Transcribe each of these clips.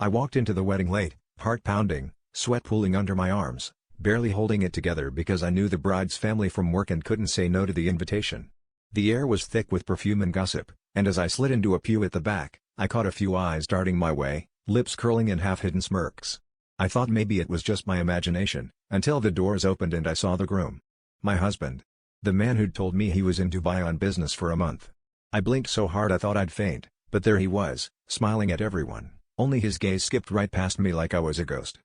I walked into the wedding late, heart pounding, sweat pooling under my arms, barely holding it together because I knew the bride's family from work and couldn't say no to the invitation. The air was thick with perfume and gossip, and as I slid into a pew at the back, I caught a few eyes darting my way, lips curling in half-hidden smirks. I thought maybe it was just my imagination, until the doors opened and I saw the groom. My husband. The man who'd told me he was in Dubai on business for a month. I blinked so hard I thought I'd faint, but there he was, smiling at everyone, only his gaze skipped right past me like I was a ghost.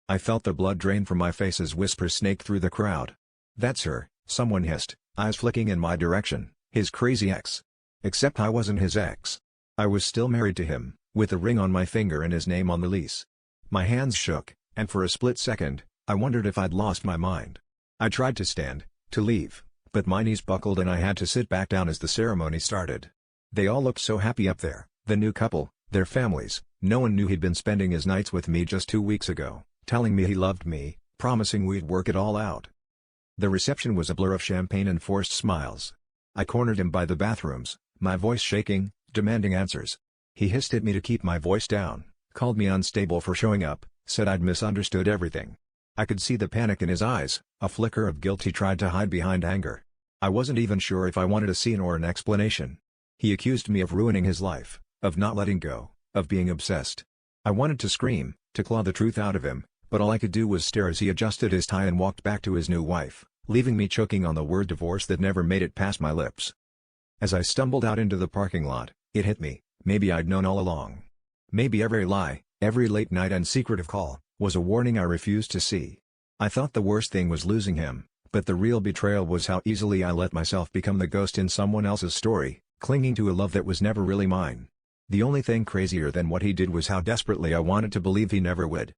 I felt the blood drain from my face as whispers snaked through the crowd. "That's her," someone hissed, eyes flicking in my direction, "his crazy ex." Except I wasn't his ex. I was still married to him, with a ring on my finger and his name on the lease. My hands shook, and for a split second, I wondered if I'd lost my mind. I tried to stand, to leave, but my knees buckled and I had to sit back down as the ceremony started. They all looked so happy up there, the new couple, their families. No one knew he'd been spending his nights with me just 2 weeks ago, telling me he loved me, promising we'd work it all out. The reception was a blur of champagne and forced smiles. I cornered him by the bathrooms, my voice shaking, demanding answers. He hissed at me to keep my voice down, called me unstable for showing up, said I'd misunderstood everything. I could see the panic in his eyes, a flicker of guilt he tried to hide behind anger. I wasn't even sure if I wanted a scene or an explanation. He accused me of ruining his life, of not letting go, of being obsessed. I wanted to scream, to claw the truth out of him, but all I could do was stare as he adjusted his tie and walked back to his new wife, leaving me choking on the word divorce that never made it past my lips. As I stumbled out into the parking lot, it hit me, maybe I'd known all along. Maybe every lie, every late night and secretive call, was a warning I refused to see. I thought the worst thing was losing him, but the real betrayal was how easily I let myself become the ghost in someone else's story, clinging to a love that was never really mine. The only thing crazier than what he did was how desperately I wanted to believe he never would.